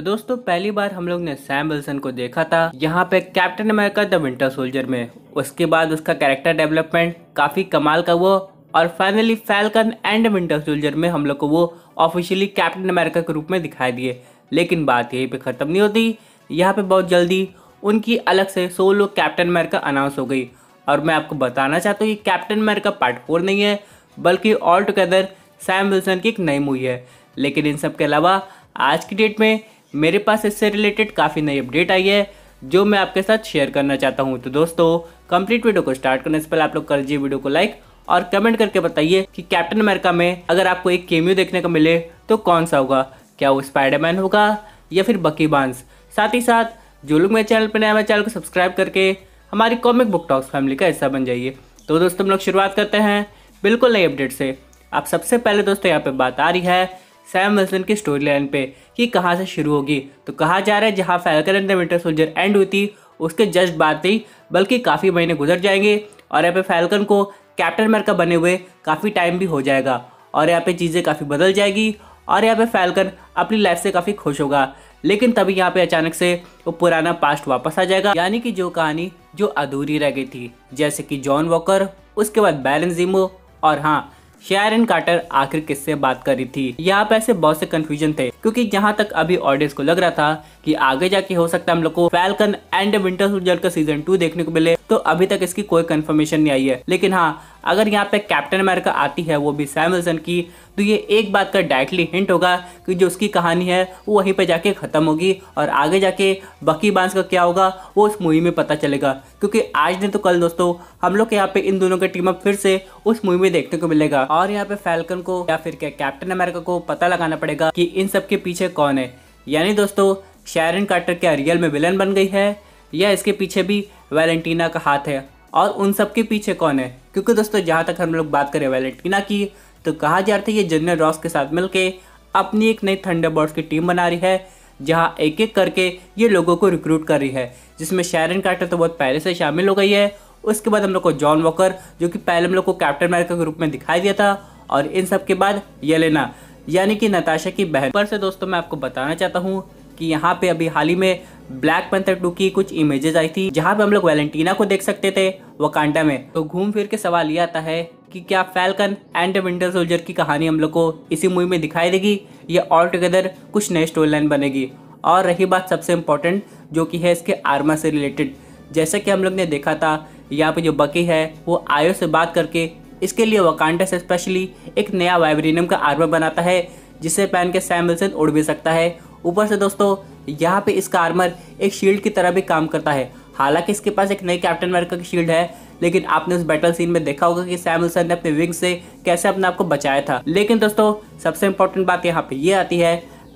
दोस्तों पहली बार हम लोग ने सैम विल्सन को देखा था यहाँ पे captain America the winter soldier में। उसके बाद उसका कैरेक्टर डेवलपमेंट काफी कमाल का हुआ और finally falcon and winter soldier में हम लोग को वो ऑफिशियली कैप्टन अमेरिका के रूप में दिखाई दिए। लेकिन बात यहीं पे खत्म नहीं होती, यहाँ पे बहुत जल्दी उनकी अलग से सोलो कैप्टन अमेरिका अनाउंस हो गई। और मैं आपको बताना चाहता हूँ कि कैप्टन अमेरिका पार्ट 4 नहीं है, बल्कि ऑल टुगेदर सैम विल्सन की एक नई मूवी है। लेकिन इन सब के अलावा आज की डेट में मेरे पास इससे रिलेटेड काफ़ी नई अपडेट आई है जो मैं आपके साथ शेयर करना चाहता हूँ। तो दोस्तों कंप्लीट वीडियो को स्टार्ट करने से पहले आप लोग कर दीजिए वीडियो को लाइक और कमेंट करके बताइए कि कैप्टन अमेरिका में अगर आपको एक केमियो देखने को मिले तो कौन सा होगा, क्या वो स्पाइडरमैन होगा या फिर बकी बार्न्स। साथ ही साथ जो लोग मेरे चैनल पर नए, मेरे चैनल को सब्सक्राइब करके हमारी कॉमिक बुक टॉक्स फैमिली का हिस्सा बन जाइए। तो दोस्तों हम लोग शुरुआत करते हैं बिल्कुल नई अपडेट से। आप सबसे पहले दोस्तों यहाँ पे बात आ रही है सैम विल्सन की स्टोरी लाइन पे कि कहाँ से शुरू होगी। तो कहा जा रहा है जहाँ falcon and the winter soldier and हुई थी उसके जस्ट बाद ही बल्कि काफ़ी महीने गुजर जाएंगे और यहाँ पे फैल्कन को कैप्टन अमेरिका बने हुए काफ़ी टाइम भी हो जाएगा और यहाँ पे चीज़ें काफ़ी बदल जाएगी और यहाँ पे फैल्कन अपनी लाइफ से काफ़ी खुश होगा। लेकिन तभी यहाँ पे अचानक से वो पुराना पास्ट वापस आ जाएगा, यानी कि जो कहानी जो अधूरी रह गई थी, जैसे कि जॉन वॉकर, उसके बाद बैरन ज़ीमो और हाँ शेरन कार्टर आखिर किससे बात कर रही थी। यहाँ पे ऐसे बहुत से कंफ्यूजन थे क्योंकि जहाँ तक अभी ऑडियंस को लग रहा था कि आगे जाके हो सकता है हम लोग को फैल्कन एंड विंटर सोल्जर का सीजन 2 देखने को मिले, तो अभी तक इसकी कोई कंफर्मेशन नहीं आई है। लेकिन हाँ अगर यहाँ पे कैप्टन अमेरिका आती है वो भी सैम विल्सन की, तो ये एक बात का डायरेक्टली हिंट होगा कि जो उसकी कहानी है वो वहीं पे जाके खत्म होगी और आगे जाके बकी बार्न्स का क्या होगा वो उस मूवी में पता चलेगा। क्योंकि आज नहीं तो कल दोस्तों हम लोग यहाँ पे इन दोनों का टीम अप फिर से उस मूवी में देखने को मिलेगा और यहाँ पे फैल्कन को या फिर क्या कैप्टन अमेरिका को पता लगाना पड़ेगा कि इन सब के पीछे कौन है। यानी दोस्तों शेरन कार्टर क्या रियल में विलन बन गई है या इसके पीछे भी वैलेंटीना का हाथ है और उन सब के पीछे कौन है। क्योंकि दोस्तों जहाँ तक हम लोग बात करें वैलेंटीना की, तो कहा जा रहा था ये जनरल रॉस के साथ मिलके अपनी एक नई थंडरबर्ड्स की टीम बना रही है जहाँ एक एक करके ये लोगों को रिक्रूट कर रही है, जिसमें शेरन कार्टर तो बहुत पहले से शामिल हो गई है। उसके बाद हम लोग को जॉन वॉकर जो कि पहले हम लोग को कैप्टन अमेरिका के रूप में दिखाई दिया था और इन सब के बाद येलेना यानी कि नताशा की बहन। पर से दोस्तों मैं आपको बताना चाहता हूँ कि यहाँ पे अभी हाल ही में ब्लैक पैंथर 2 की कुछ इमेजेस आई थी जहाँ पे हम लोग वैलेंटीना को देख सकते थे वकांडा में। तो घूम फिर के सवाल ये आता है कि क्या फैल्कन एंड विंटर सोल्जर की कहानी हम लोग को इसी मूवी में दिखाई देगी या ऑल टुगेदर कुछ नई स्टोरी लाइन बनेगी। और रही बात सबसे इम्पोर्टेंट जो कि है इसके आर्मर से रिलेटेड, जैसे कि हम लोग ने देखा था यहाँ पे जो बकी है वो आयो से बात करके इसके लिए वकांडा से स्पेशली एक नया वाइब्रेनियम का आर्मर बनाता है जिसे पहन के सैम विल्सन उड़ भी सकता है। ऊपर से दोस्तों यहाँ पे इसका आर्मर एक शील्ड की तरह भी काम करता है। हालांकि इसके पास एक नई कैप्टन अमेरिका की शील्ड है, लेकिन आपने उस बैटल सीन में देखा होगा कि सैम विल्सन ने अपने विंग से कैसे अपने आप को बचाया था। लेकिन दोस्तों सबसे इंपॉर्टेंट बात यहाँ पे ये आती है,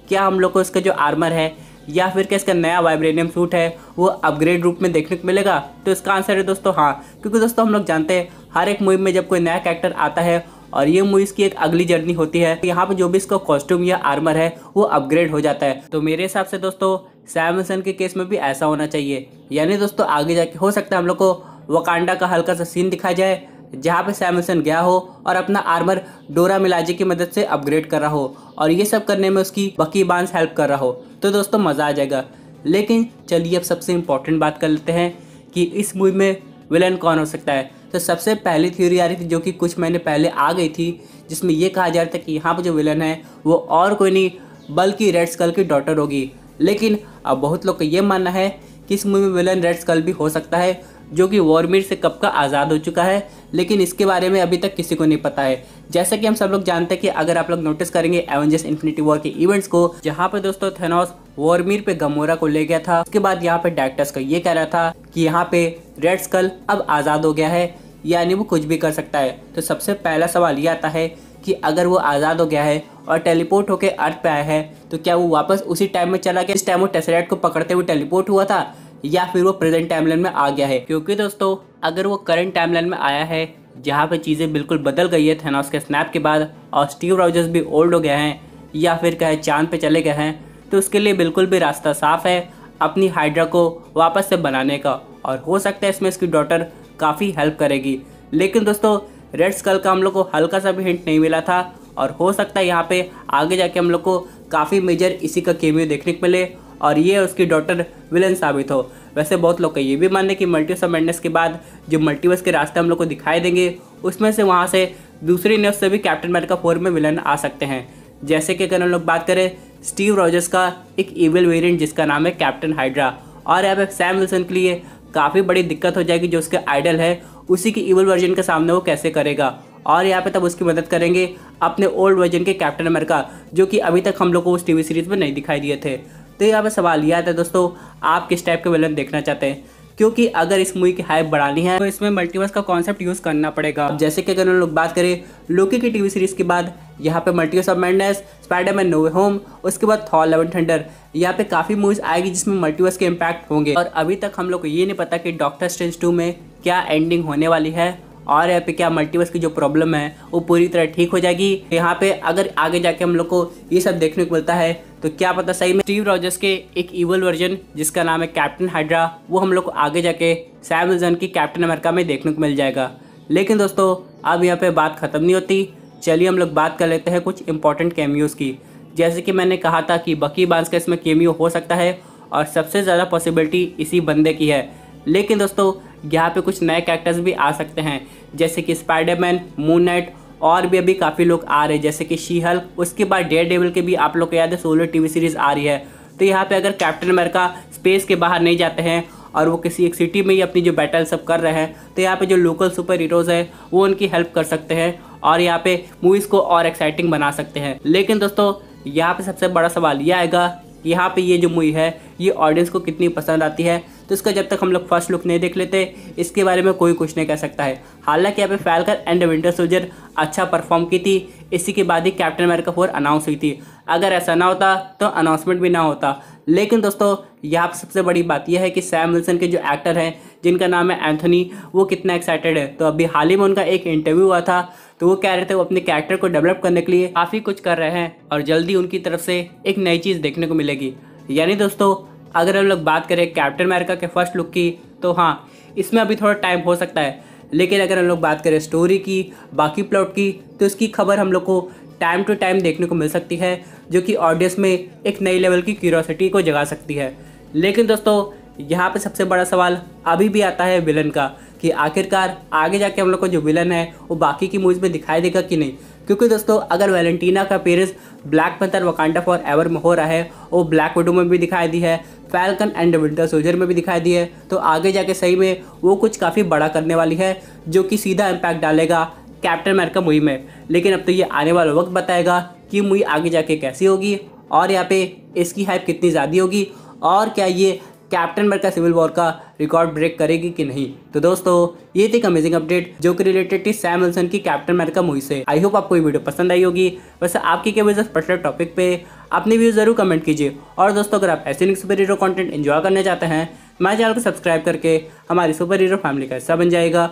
क्या हम लोग को इसका जो आर्मर है या फिर क्या इसका नया वाइब्रेनियम सूट है वो अपग्रेड रूप में देखने को मिलेगा। तो इसका आंसर है दोस्तों हाँ, क्योंकि दोस्तों हम लोग जानते हैं हर एक मूवी में जब कोई नया कैरेक्टर आता है और ये मूवीज की एक अगली जर्नी होती है, यहाँ पे जो भी इसका कॉस्ट्यूम या आर्मर है वो अपग्रेड हो जाता है। तो मेरे हिसाब से दोस्तों सैम विल्सन के केस में भी ऐसा होना चाहिए। यानी दोस्तों आगे जाके हो सकता है हम लोग को वकांडा का हल्का सा सीन दिखाया जाए जहाँ पे सैम विल्सन गया हो और अपना आर्मर डोरा मिलाजे की मदद से अपग्रेड कर रहा हो और ये सब करने में उसकी बकी बार्न्स हेल्प कर रहा हो, तो दोस्तों मज़ा आ जाएगा। लेकिन चलिए अब सबसे इम्पोर्टेंट बात कर लेते हैं कि इस मूवी में विलन कौन हो सकता है। तो सबसे पहली थ्योरी आ रही थी जो कि कुछ महीने पहले आ गई थी, जिसमें यह कहा जा रहा था कि यहाँ पर जो विलन है वो और कोई नहीं बल्कि रेड स्कल की डॉटर होगी। लेकिन अब बहुत लोग का ये मानना है कि इस मूवी में विलन रेड स्कल भी हो सकता है जो कि वॉरमीर से कब का आज़ाद हो चुका है, लेकिन इसके बारे में अभी तक किसी को नहीं पता है। जैसा कि हम सब लोग जानते हैं कि अगर आप लोग नोटिस करेंगे एवेंजर्स इन्फिनिटी वॉर के इवेंट्स को, जहाँ पे दोस्तों थेनोस वॉरमीर पे गमोरा को ले गया था, उसके बाद यहाँ पे डायरेक्टर्स का ये कह रहा था कि यहाँ पे रेड स्कल अब आज़ाद हो गया है, यानी वो कुछ भी कर सकता है। तो सबसे पहला सवाल ये आता है कि अगर वो आज़ाद हो गया है और टेलीपोर्ट होकर अर्थ पे आया है तो क्या वो वापस उसी टाइम में चला गया जिस टाइम वो टेसरेट को पकड़ते हुए टेलीपोर्ट हुआ था, या फिर वो प्रेजेंट टाइमलाइन में आ गया है। क्योंकि दोस्तों अगर वो करंट टाइमलाइन में आया है जहाँ पे चीज़ें बिल्कुल बदल गई है थेनोस के स्नैप के बाद और स्टीव रॉजर्स भी ओल्ड हो गए हैं या फिर कहे चांद पे चले गए हैं, तो उसके लिए बिल्कुल भी रास्ता साफ है अपनी हाइड्रा को वापस से बनाने का और हो सकता है इसमें इसकी डॉटर काफ़ी हेल्प करेगी। लेकिन दोस्तों रेड स्कल का हम लोग को हल्का सा भी हिंट नहीं मिला था और हो सकता है यहाँ पे आगे जाके हम लोग को काफ़ी मेजर इसी का केमियो देखने को मिले और ये उसकी डॉटर विलन साबित हो। वैसे बहुत लोग का ये भी मानने कि मल्टीवर्स ऑफ मैडनेस के बाद जो मल्टीवर्स के रास्ते हम लोग को दिखाई देंगे उसमें से वहाँ से दूसरी यूनिवर्स से भी कैप्टन अमेरिका 4 में विलन आ सकते हैं। जैसे कि अगर हम लोग बात करें स्टीव रॉजर्स का एक इविल वेरिएंट जिसका नाम है कैप्टन हाइड्रा, और यहाँ पे सैम विल्सन के लिए काफ़ी बड़ी दिक्कत हो जाएगी। जो उसके आइडल है उसी की इविल वर्जन के सामने वो कैसे करेगा, और यहाँ पे तब उसकी मदद करेंगे अपने ओल्ड वर्जन के कैप्टन अमेरिका जो कि अभी तक हम लोग को उस टीवी सीरीज में नहीं दिखाई दिए थे। तो यहाँ पे सवाल यह आता है दोस्तों, आप किस टाइप के विलन देखना चाहते हैं, क्योंकि अगर इस मूवी की हाइप बढ़ानी है तो इसमें मल्टीवर्स का कॉन्सेप्ट यूज़ करना पड़ेगा। जैसे कि अगर हम लोग बात करें लोकी की टीवी सीरीज के बाद यहाँ पे multiverse of madness, Spider-Man no way home, उसके बाद थॉर लव एंड थंडर, यहाँ पे काफ़ी मूवीज आएगी जिसमें मल्टीवर्स के इम्पैक्ट होंगे। और अभी तक हम लोग को ये नहीं पता कि डॉक्टर स्ट्रेंज 2 में क्या एंडिंग होने वाली है और यहाँ पे क्या मल्टीवर्स की जो प्रॉब्लम है वो पूरी तरह ठीक हो जाएगी। यहाँ पे अगर आगे जाके हम लोग को ये सब देखने को मिलता है तो क्या पता सही में स्टीव रॉजर्स के एक इवल वर्जन जिसका नाम है कैप्टन हाइड्रा वो हम लोग को आगे जाके सैम विल्सन की कैप्टन अमेरिका में देखने को मिल जाएगा। लेकिन दोस्तों अब यहाँ पे बात ख़त्म नहीं होती, चलिए हम लोग बात कर लेते हैं कुछ इंपॉर्टेंट कैमियोज़ की। जैसे कि मैंने कहा था कि बकी बार्न्स का इसमें कैमियो हो सकता है और सबसे ज़्यादा पॉसिबिलिटी इसी बंदे की है। लेकिन दोस्तों यहाँ पे कुछ नए कैरेक्टर्स भी आ सकते हैं जैसे कि स्पाइडरमैन, मून नाइट और भी अभी काफ़ी लोग आ रहे हैं जैसे कि शी हल्क, उसके बाद डेयरडेविल के भी आप लोग को याद है सोलो टीवी सीरीज़ आ रही है। तो यहाँ पे अगर कैप्टन अमेरिका स्पेस के बाहर नहीं जाते हैं और वो किसी एक सिटी में ही अपनी जो बैटल सब कर रहे हैं तो यहाँ पे जो लोकल सुपर हीरोज़ है वो उनकी हेल्प कर सकते हैं और यहाँ पे मूवीज़ को और एक्साइटिंग बना सकते हैं। लेकिन दोस्तों यहाँ पे सबसे बड़ा सवाल ये आएगा कि यहाँ पे ये जो मूवी है ये ऑडियंस को कितनी पसंद आती है। तो इसका जब तक हम लोग फर्स्ट लुक नहीं देख लेते इसके बारे में कोई कुछ नहीं कह सकता है। हालांकि यहाँ पे falcon and the winter soldier अच्छा परफॉर्म की थी, इसी के बाद ही कैप्टन अमेरिका 4 अनाउंस हुई थी। अगर ऐसा ना होता तो अनाउंसमेंट भी ना होता। लेकिन दोस्तों यहाँ पर सबसे बड़ी बात यह है कि सैम विल्सन के जो एक्टर हैं जिनका नाम है एंथोनी वो कितना एक्साइटेड है। तो अभी हाल ही में उनका एक इंटरव्यू हुआ था तो वो कह रहे थे वो अपने कैरेक्टर को डेवलप करने के लिए काफ़ी कुछ कर रहे हैं और जल्दी उनकी तरफ से एक नई चीज़ देखने को मिलेगी। यानी दोस्तों अगर हम लोग बात करें कैप्टन अमेरिका के फर्स्ट लुक की तो हाँ इसमें अभी थोड़ा टाइम हो सकता है। लेकिन अगर हम लोग बात करें स्टोरी की, बाकी प्लॉट की, तो इसकी खबर हम लोग को टाइम टू टाइम देखने को मिल सकती है जो कि ऑडियंस में एक नई लेवल की क्यूरियोसिटी को जगा सकती है। लेकिन दोस्तों यहाँ पे सबसे बड़ा सवाल अभी भी आता है विलन का कि आखिरकार आगे जाके हम लोग को जो विलन है वो बाकी की मूवीज़ में दिखाई देगा कि नहीं। क्योंकि दोस्तों अगर वैलेंटीना का appearance black panther Wakanda for ever में हो रहा है, वो ब्लैक विडो में भी दिखाई दी है, falcon and the winter soldier में भी दिखाई दी है, तो आगे जाके सही में वो कुछ काफ़ी बड़ा करने वाली है जो कि सीधा इम्पैक्ट डालेगा कैप्टन अमेरिका मूवी में। लेकिन अब तो ये आने वाला वक्त बताएगा कि मूवी आगे जाके कैसी होगी और यहाँ पे इसकी हाइप कितनी ज़्यादा होगी और क्या ये कैप्टन अमेरिका सिविल वॉर का रिकॉर्ड ब्रेक करेगी कि नहीं। तो दोस्तों ये थी एक अमेजिंग अपडेट जो कि रिलेटेड थी सैम विल्सन की कैप्टन अमेरिका मूवी से। आई होप आपको ये वीडियो पसंद आई होगी। वैसे आपकी क्या व्यूज़ पर्टिकुलर टॉपिक पे अपने व्यूज़ जरूर कमेंट कीजिए। और दोस्तों अगर आप ऐसे नहीं सुपर हीरो कंटेंट एंजॉय करना चाहते हैं हमारे चैनल को सब्सक्राइब करके हमारी सुपर हीरो फैमिली का हिस्सा बन जाएगा।